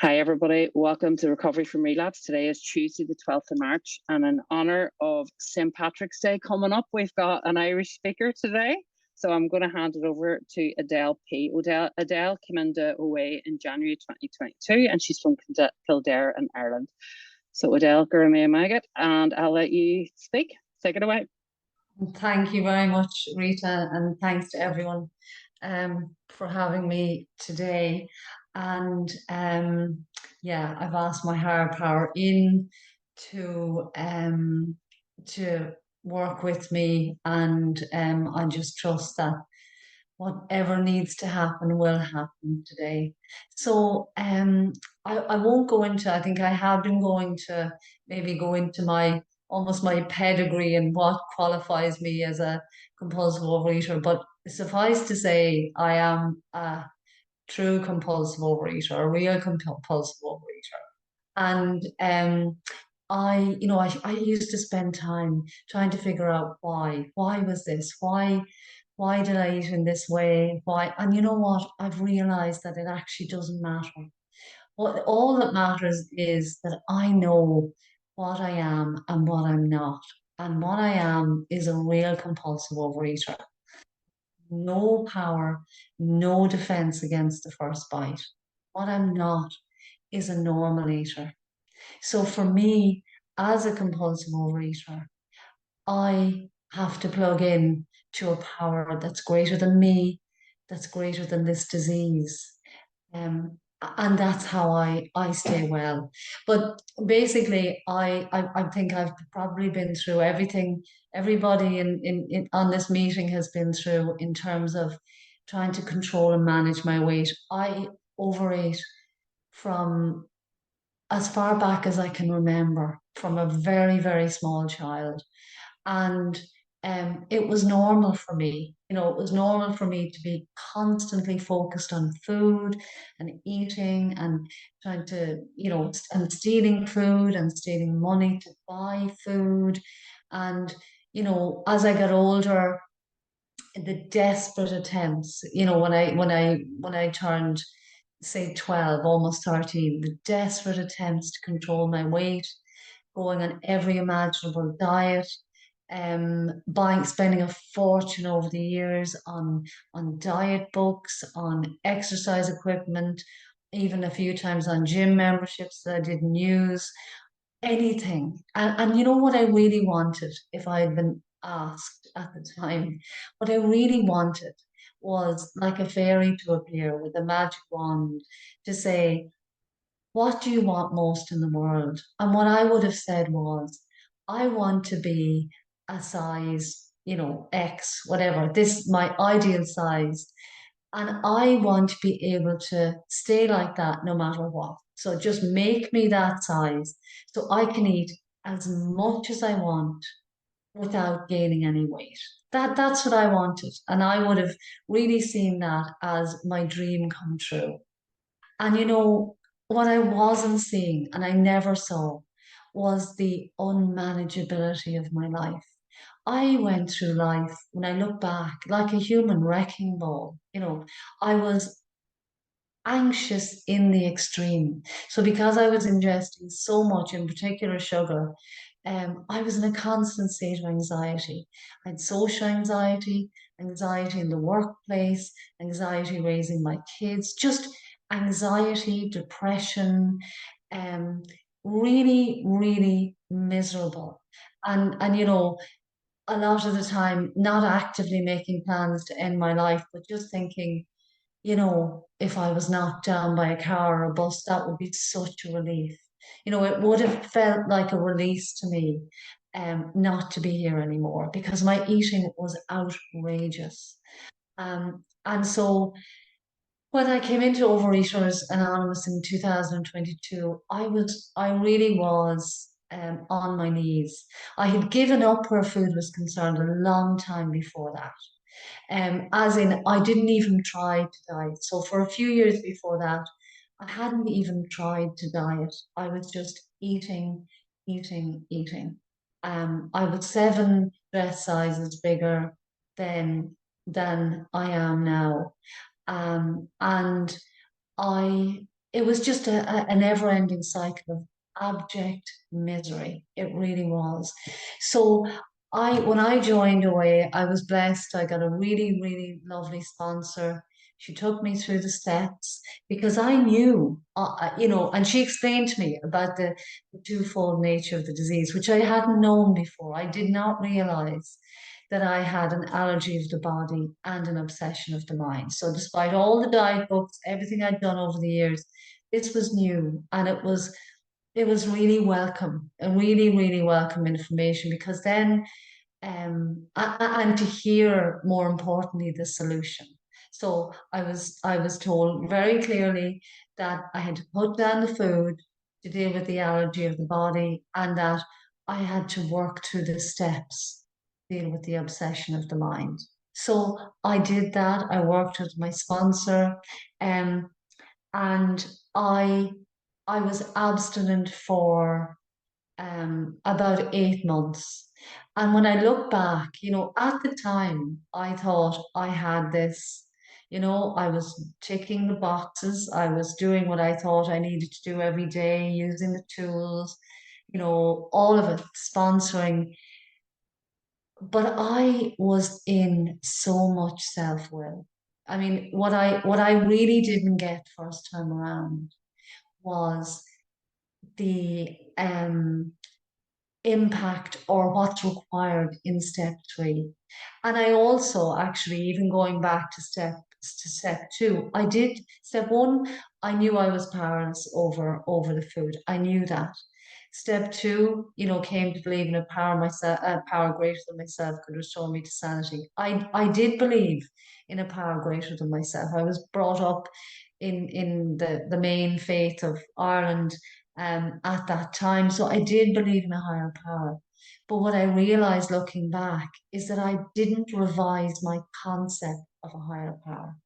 Hi, everybody. Welcome to Recovery from Relapse. Today is Tuesday, the 12th of March, and in honour of St. Patrick's Day coming up, we've got an Irish speaker today. So I'm going to hand it over to Edel P. Edel came into OA in January 2022, and she's from Kildare in Ireland. So Edel, Gurmay Magat, and I'll let you speak. Take it away. Thank you very much, Rita, and thanks to everyone for having me today. And yeah, I've asked my higher power in to work with me, and I just trust that whatever needs to happen will happen today. So I won't go into, I think I have been going to maybe go into my almost my pedigree and what qualifies me as a compulsive overeater. But suffice to say, I am a true compulsive overeater, a real compulsive overeater. And I used to spend time trying to figure out why. Why was this? Why did I eat in this way? Why? And you know what? I've realized that it actually doesn't matter. What all that matters is that I know what I am and what I'm not. And what I am is a real compulsive overeater. No power, no defense against the first bite. What I'm not is a normal eater. So for me, as a compulsive overeater, I have to plug in to a power that's greater than me, that's greater than this disease. And that's how I stay well. But basically, I think I've probably been through everything everybody in on this meeting has been through in terms of trying to control and manage my weight. I overate from as far back as I can remember, from a very, very small child. And it was normal for me. It was normal for me to be constantly focused on food and eating and trying to, and stealing food and stealing money to buy food. And, as I got older, the desperate attempts, when I turned, say, 12, almost 13, the desperate attempts to control my weight, going on every imaginable diet, spending a fortune over the years on diet books, on exercise equipment, even a few times on gym memberships that I didn't use, anything. And you know what I really wanted, if I had been asked at the time, what I really wanted was like a fairy to appear with a magic wand to say, what do you want most in the world? And what I would have said was, I want to be a size, X, whatever, this my ideal size. And I want to be able to stay like that no matter what. So just make me that size so I can eat as much as I want without gaining any weight. That's what I wanted. And I would have really seen that as my dream come true. And what I wasn't seeing and I never saw was the unmanageability of my life. I went through life, when I look back, like a human wrecking ball. I was anxious in the extreme. So because I was ingesting so much, in particular sugar, I was in a constant state of anxiety. I had social anxiety, anxiety in the workplace, anxiety raising my kids, just anxiety, depression, um, really, really miserable. And a lot of the time, not actively making plans to end my life, but just thinking, if I was knocked down by a car or a bus, that would be such a relief. It would have felt like a release to me, not to be here anymore because my eating was outrageous. And so when I came into Overeaters Anonymous in 2022, I really was on my knees. I had given up where food was concerned a long time before that. As in, I didn't even try to diet. So for a few years before that, I hadn't even tried to diet. I was just eating, eating, eating. I was 7 dress sizes bigger than I am now. And I it was just a never-ending cycle of abject misery. It really was. So when I joined away, I was blessed. I got a really, really lovely sponsor. She took me through the steps because I knew, and she explained to me about the twofold nature of the disease, which I hadn't known before. I did not realize that I had an allergy of the body and an obsession of the mind. So despite all the diet books, everything I'd done over the years, this was new, and it was really welcome, a really, really welcome information, because then and to hear, more importantly, the solution. So I was told very clearly that I had to put down the food to deal with the allergy of the body, and that I had to work through the steps to deal with the obsession of the mind. So I did that. I worked with my sponsor, um, and I I was abstinent for about 8 months. And when I look back, at the time, I thought I had this. I was ticking the boxes. I was doing what I thought I needed to do every day, using the tools, all of it, sponsoring. But I was in so much self-will. I mean, what I really didn't get first time around was the impact or what's required in step 3. And I also actually, even going back to step 2, I did step 1, I knew I was powerless over the food. I knew that. Step 2, came to believe in a power greater than myself could restore me to sanity. I did believe in a power greater than myself. I was brought up in the main faith of Ireland at that time. So I did believe in a higher power. But what I realized looking back is that I didn't revise my concept of a higher power.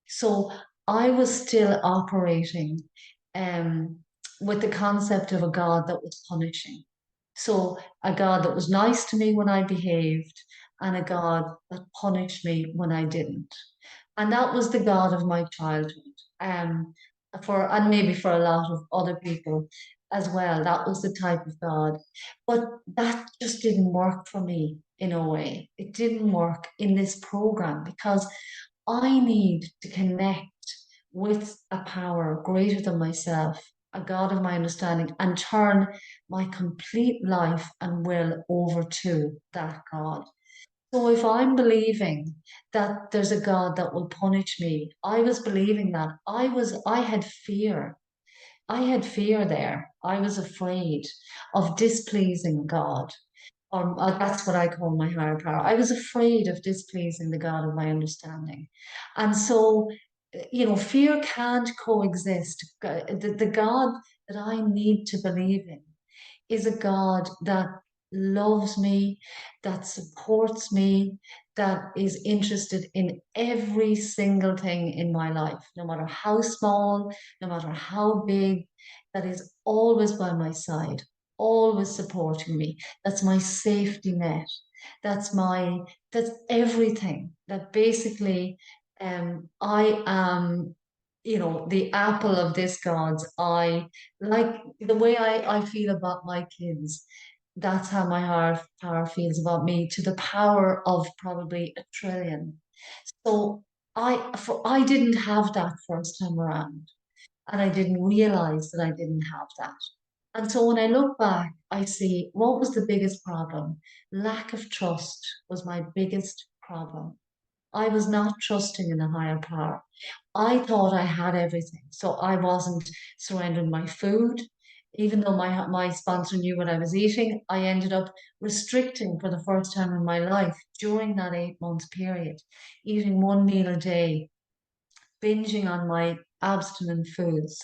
So I was still operating um, with the concept of a God that was punishing. So a God that was nice to me when I behaved, and a God that punished me when I didn't. And that was the God of my childhood. Um, and maybe for a lot of other people as well, that was the type of God. But that just didn't work for me in a way. It didn't work in this program because I need to connect with a power greater than myself, a God of my understanding, and turn my complete life and will over to that God. So if I'm believing that there's a God that will punish me, I was believing that. I had fear. I had fear there. I was afraid of displeasing God. That's what I call my higher power. I was afraid of displeasing the God of my understanding. And so, fear can't coexist. The God that I need to believe in is a God that loves me, that supports me, that is interested in every single thing in my life, no matter how small, no matter how big, that is always by my side, always supporting me. That's my safety net. That's everything. That basically I am, the apple of this God's eye. Like the way I feel about my kids, that's how my higher power feels about me, to the power of probably a trillion. So I didn't have that first time around, and I didn't realize that I didn't have that. And so when I look back, I see what was the biggest problem? Lack of trust was my biggest problem. I was not trusting in a higher power. I thought I had everything. So I wasn't surrendering my food. Even though my sponsor knew what I was eating, I ended up restricting for the first time in my life during that 8 month period, eating one meal a day, binging on my abstinent foods,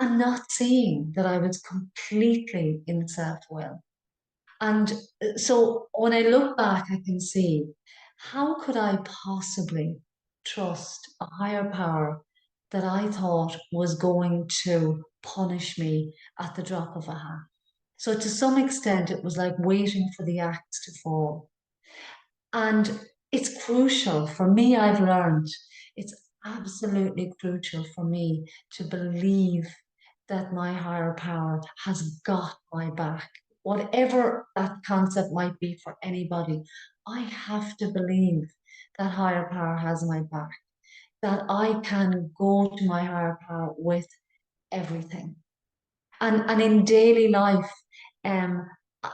and not seeing that I was completely in self-will. And so when I look back, I can see, how could I possibly trust a higher power that I thought was going to punish me at the drop of a hat? So to some extent, it was like waiting for the axe to fall. And it's crucial for me, I've learned it's absolutely crucial for me to believe that my higher power has got my back. Whatever that concept might be for anybody, I have to believe that higher power has my back, that I can go to my higher power with everything. And in daily life, um,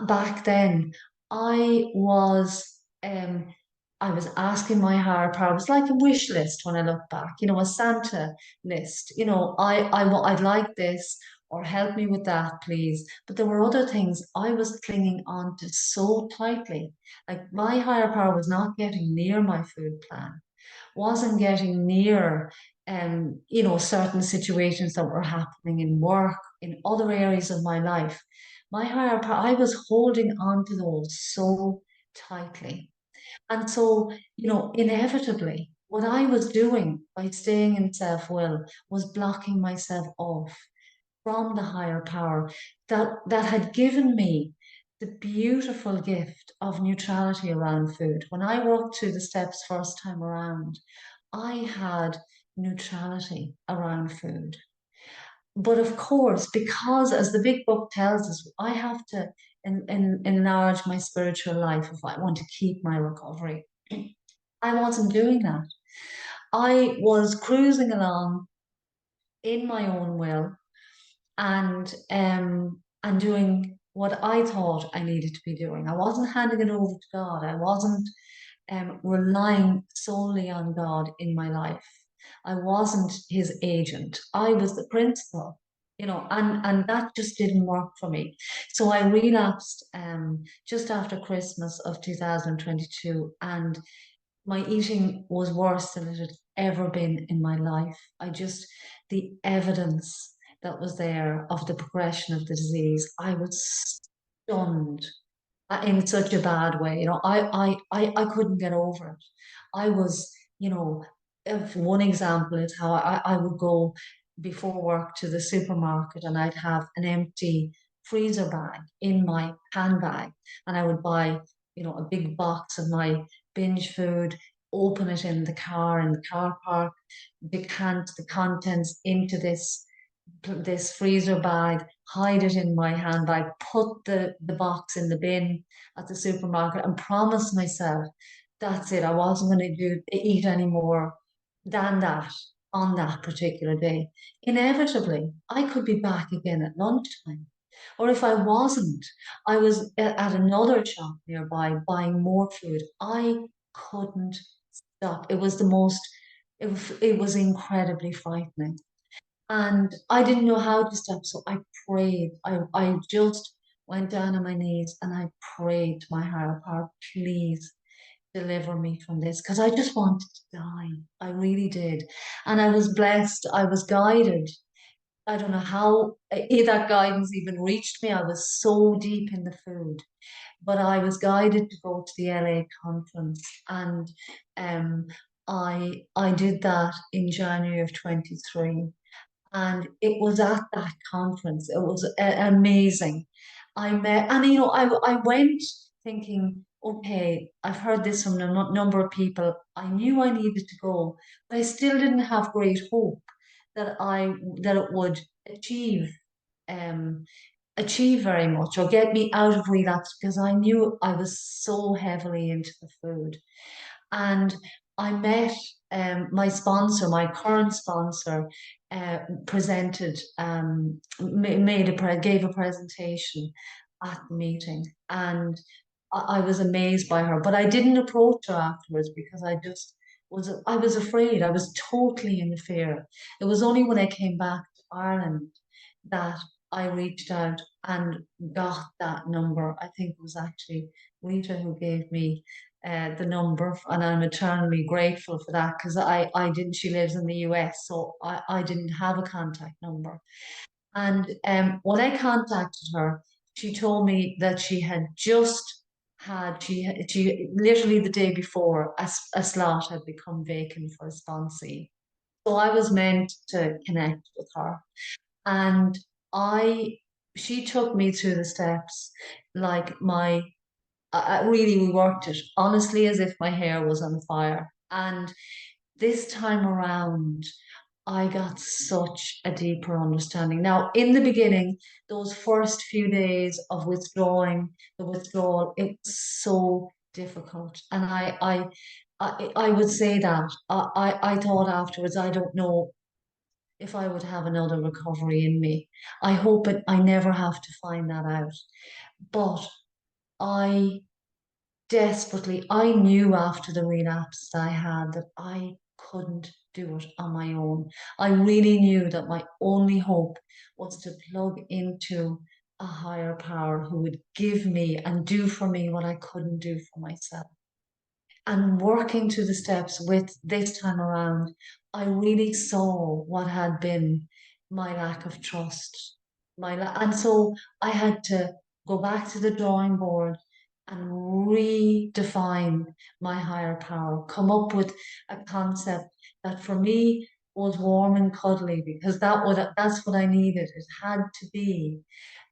back then, I was um, I was asking my higher power. It was like a wish list when I look back, a Santa list. I'd like this, or help me with that, please. But there were other things I was clinging on to so tightly. Like my higher power was not getting near my food plan, wasn't getting near certain situations that were happening in work, in other areas of my life. My higher power, I was holding on to those so tightly. And so, inevitably, what I was doing by staying in self-will was blocking myself off from the higher power that had given me the beautiful gift of neutrality around food. When I walked through the steps first time around, I had neutrality around food. But of course, because as the big book tells us, I have to enlarge my spiritual life if I want to keep my recovery. I wasn't doing that. I was cruising along in my own will and doing what I thought I needed to be doing. I wasn't handing it over to God. I wasn't relying solely on God in my life. I wasn't his agent. I was the principal, and that just didn't work for me. So I relapsed just after Christmas of 2022, and my eating was worse than it had ever been in my life. The evidence that was there of the progression of the disease, I was stunned in such a bad way. I couldn't get over it. I was, if one example is how I would go before work to the supermarket and I'd have an empty freezer bag in my handbag and I would buy, a big box of my binge food, open it in the car park, decant the contents into this freezer bag, hide it in my handbag, put the box in the bin at the supermarket, and promise myself that's it. I wasn't going to eat any more than that on that particular day. Inevitably, I could be back again at lunchtime. Or if I wasn't, I was at another shop nearby buying more food. I couldn't stop. It was incredibly frightening. And I didn't know how to stop, so I prayed. I just went down on my knees and I prayed to my higher power, please deliver me from this, because I just wanted to die. I really did. And I was blessed, I was guided. I don't know how that guidance even reached me. I was so deep in the food, but I was guided to go to the LA conference, and um, I did that in January of 23. And it was at that conference. It was amazing. I met, and I went thinking, okay, I've heard this from a number of people. I knew I needed to go, but I still didn't have great hope that it would achieve um achieve very much or get me out of relapse, because I knew I was so heavily into the food. And I met my sponsor, my current sponsor, presented, gave a presentation at the meeting, and I was amazed by her. But I didn't approach her afterwards because I was afraid. I was totally in fear. It was only when I came back to Ireland that I reached out and got that number. I think it was actually Rita who gave me the number, and I'm eternally grateful for that, because I didn't, she lives in the US, so I didn't have a contact number. And when I contacted her, she told me that she literally the day before, a slot had become vacant for a sponsee. So I was meant to connect with her. And I, she took me through the steps like really we worked it honestly as if my hair was on fire. And this time around, I got such a deeper understanding. Now, in the beginning, those first few days of withdrawing, the withdrawal, it was so difficult. And I would say that I thought afterwards, I don't know if I would have another recovery in me. I hope I never have to find that out. But I desperately, I knew after the relapse that I had that I couldn't do it on my own. I really knew that my only hope was to plug into a higher power who would give me and do for me what I couldn't do for myself. And working to the steps with this time around, I really saw what had been my lack of trust. And so I had to go back to the drawing board and redefine my higher power, come up with a concept that for me was warm and cuddly because that's what I needed. It had to be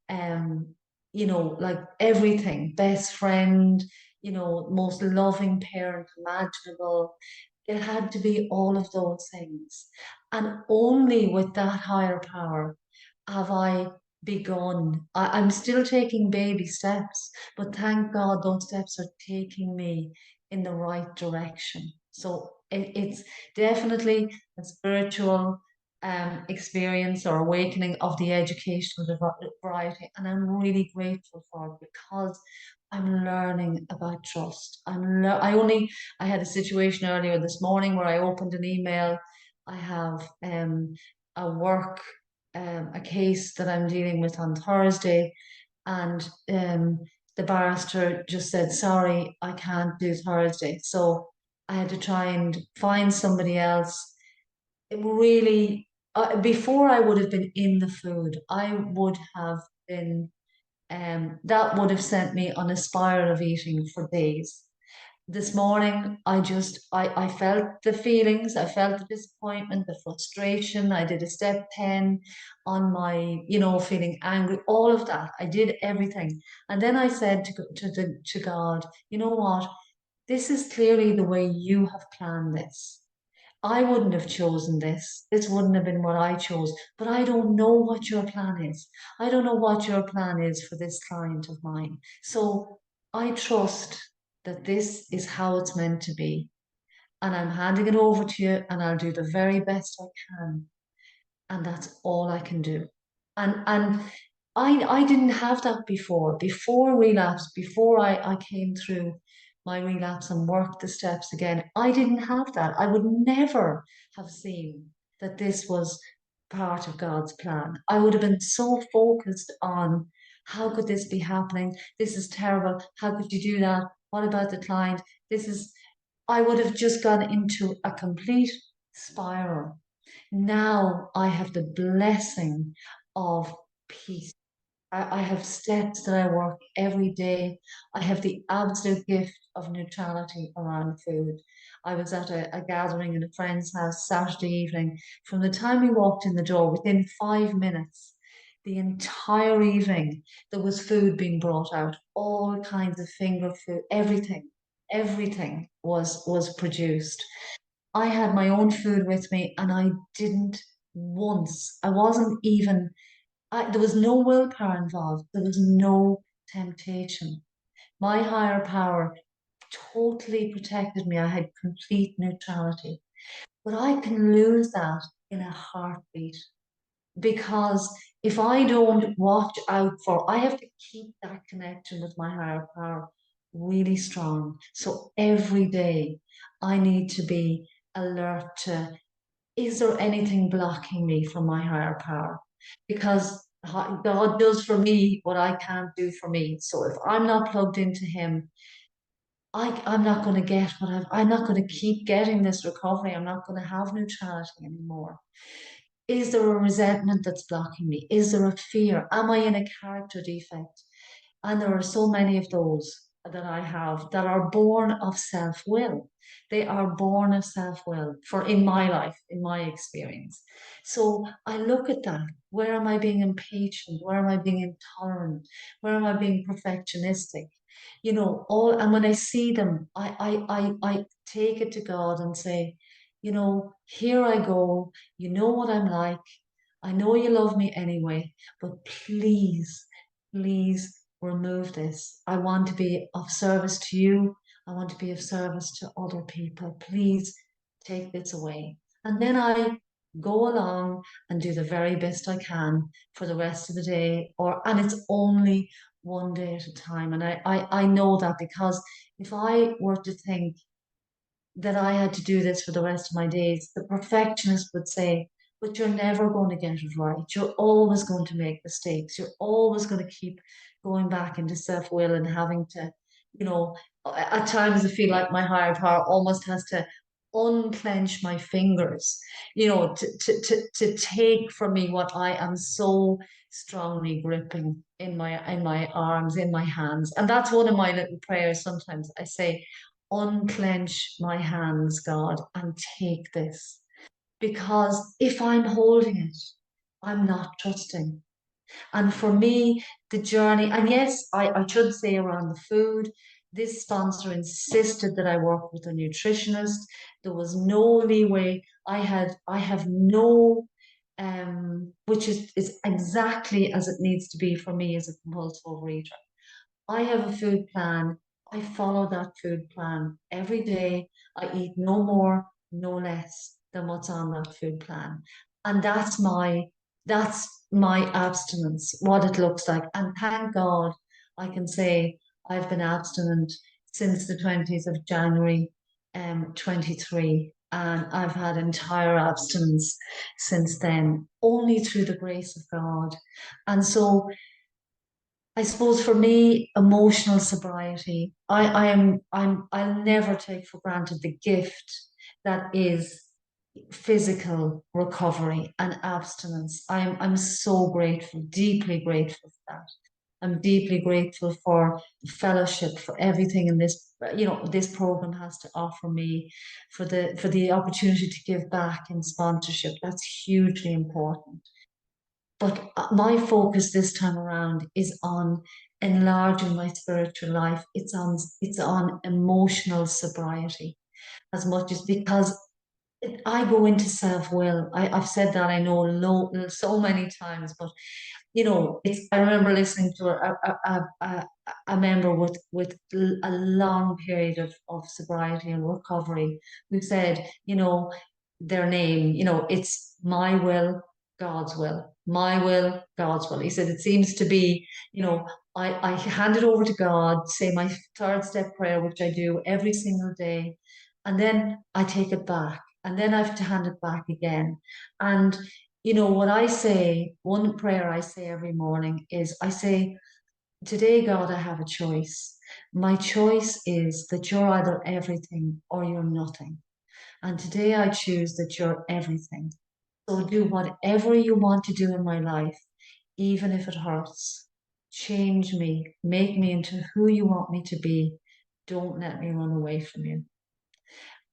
um, like everything, best friend, most loving parent imaginable. It had to be all of those things. And only with that higher power have I begun. I'm still taking baby steps, but thank God those steps are taking me in the right direction. So it's definitely a spiritual experience or awakening of the educational variety. And I'm really grateful for it because I'm learning about trust. I had a situation earlier this morning where I opened an email. I have a work a case that I'm dealing with on Thursday, and the barrister just said, "Sorry, I can't do Thursday." So I had to try and find somebody else. It really, before I would have been in the food, I would have been, that would have sent me on a spiral of eating for days. This morning, I felt the feelings, I felt the disappointment, the frustration. I did a step 10 on my, feeling angry, all of that. I did everything. And then I said to God, you know what? This is clearly the way you have planned this. I wouldn't have chosen this. This wouldn't have been what I chose. But I don't know what your plan is. I don't know what your plan is for this client of mine. So I trust that this is how it's meant to be. And I'm handing it over to you, and I'll do the very best I can. And that's all I can do. And I didn't have that before. Before relapse, before I came through my relapse and worked the steps again, I didn't have that. I would never have seen that this was part of God's plan. I would have been so focused on how could this be happening? This is terrible. How could you do that? What about the client? I would have just gone into a complete spiral. Now I have the blessing of peace. I have steps that I work every day. I have the absolute gift of neutrality around food. I was at a gathering in a friend's house Saturday evening. From the time we walked in the door, within 5 minutes, the entire evening, there was food being brought out, all kinds of finger food, everything was produced. I had my own food with me and I didn't once, I wasn't even, there was no willpower involved. There was no temptation. My higher power totally protected me. I had complete neutrality. But I can lose that in a heartbeat because if I don't watch out for, I have to keep that connection with my higher power really strong. So every day I need to be alert to, is there anything blocking me from my higher power? Because God does for me what I can't do for me. So if I'm not plugged into Him, I'm not going to get I'm not going to keep getting this recovery. I'm not going to have neutrality anymore. Is there a resentment that's blocking me? Is there a fear? Am I in a character defect? And there are so many of those that I have that are born of self-will. They are born of self-will for in my life, in my experience. So I look at that. Where am I being impatient? Where am I being intolerant? Where am I being perfectionistic? All, and when I see them, I take it to God and say, here I go. You know what I'm like. I know you love me anyway, but please, please remove this. I want to be of service to you. I want to be of service to other people. Please take this away. And then I go along and do the very best I can for the rest of the day, and it's only one day at a time. And I know that, because if I were to think that I had to do this for the rest of my days, the perfectionist would say, but you're never going to get it right. You're always going to make mistakes. You're always going to keep going back into self-will and having to, you know, at times I feel like my higher power almost has to unclench my fingers, to take from me what I am so strongly gripping in my arms, in my hands. And that's one of my little prayers. Sometimes I say, unclench my hands, God, and take this. Because if I'm holding it, I'm not trusting. And for me, the journey, and yes, I should say around the food, this sponsor insisted that I work with a nutritionist. There was no leeway. I have no, which is exactly as it needs to be for me as a compulsive overeater. I have a food plan. I follow that food plan every day. I eat no more, no less than what's on that food plan. And that's my abstinence, what it looks like. And thank God I can say I've been abstinent since the 20th of January 23. And I've had entire abstinence since then, only through the grace of God. And so I suppose for me, emotional sobriety, I'll never take for granted the gift that is physical recovery and abstinence. I'm so grateful, deeply grateful for that. I'm deeply grateful for the fellowship, for everything in this program has to offer me, for the opportunity to give back in sponsorship. That's hugely important. But my focus this time around is on enlarging my spiritual life. It's on emotional sobriety as much as, because I go into self-will. I've said that, I know, so many times, but I remember listening to a member with a long period of sobriety and recovery who said, their name, it's my will, God's will, my will, God's will. He said, it seems to be, I hand it over to God, say my third step prayer, which I do every single day, and then I take it back, and then I have to hand it back again. And what I say, one prayer I say every morning is, I say, today, God, I have a choice. My choice is that you're either everything or you're nothing. And today I choose that you're everything. So do whatever you want to do in my life, even if it hurts. Change me, make me into who you want me to be. Don't let me run away from you.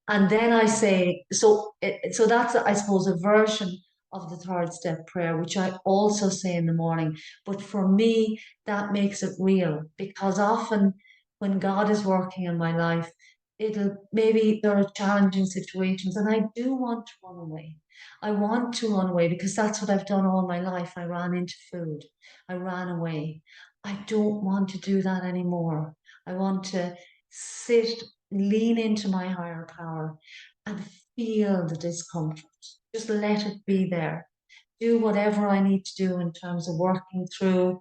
And then I say, so that's, I suppose, a version of the third step prayer, which I also say in the morning. But for me, that makes it real, because often when God is working in my life, maybe there are challenging situations and I do want to run away. I want to run away because that's what I've done all my life. I ran into food. I ran away. I don't want to do that anymore. I want to sit, lean into my higher power and feel the discomfort. Just let it be there. Do whatever I need to do in terms of working through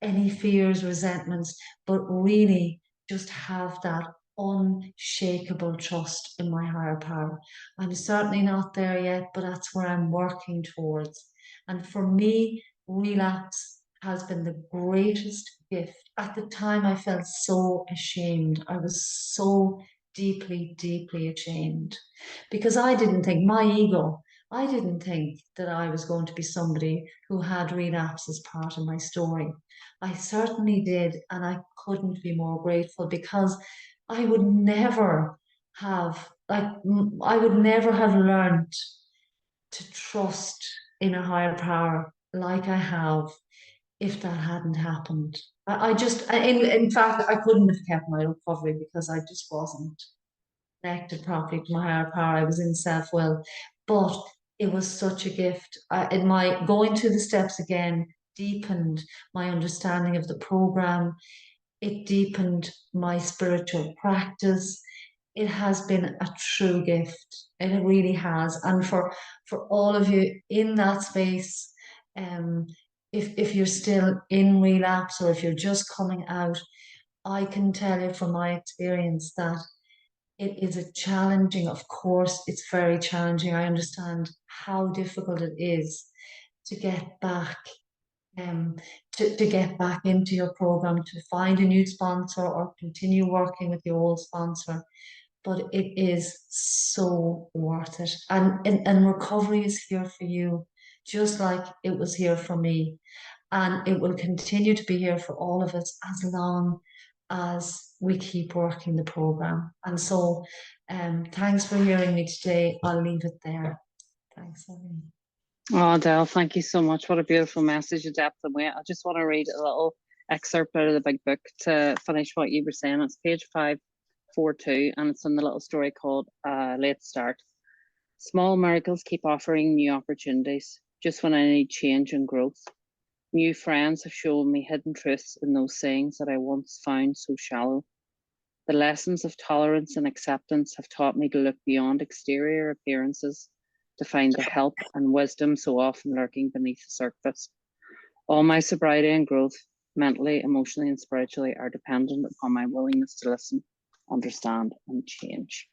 any fears, resentments, but really just have that unshakable trust in my higher power. I'm certainly not there yet, but that's where I'm working towards. And for me, relapse has been the greatest gift. At the time, I felt so ashamed. I was so deeply, deeply ashamed, because I didn't think that I was going to be somebody who had relapse as part of my story. I certainly did, and I couldn't be more grateful, because I would never I would never have learned to trust in a higher power like I have if that hadn't happened. In fact, I couldn't have kept my recovery because I just wasn't. connected properly to my higher power. I was in self-will, but it was such a gift. In my going through the steps again deepened my understanding of the program. It deepened my spiritual practice. It has been a true gift. It really has. And for all of you in that space, um, if you're still in relapse or if you're just coming out, I can tell you from my experience that it is a challenging, of course, it's very challenging. I understand how difficult it is to get back, um, to get back into your program, to find a new sponsor or continue working with the old sponsor. But it is so worth it. And recovery is here for you, just like it was here for me. And it will continue to be here for all of us as long as we keep working the program. And so, thanks for hearing me today. I'll leave it there. Thanks, Eileen. Oh, Adele, thank you so much. What a beautiful message of depth and weight. I just want to read a little excerpt out of the big book to finish what you were saying. It's page 542, and it's in the little story called Late Start. Small miracles keep offering new opportunities, just when I need change and growth. New friends have shown me hidden truths in those sayings that I once found so shallow. The lessons of tolerance and acceptance have taught me to look beyond exterior appearances to find the help and wisdom so often lurking beneath the surface. All my sobriety and growth, mentally, emotionally, and spiritually, are dependent upon my willingness to listen, understand, and change.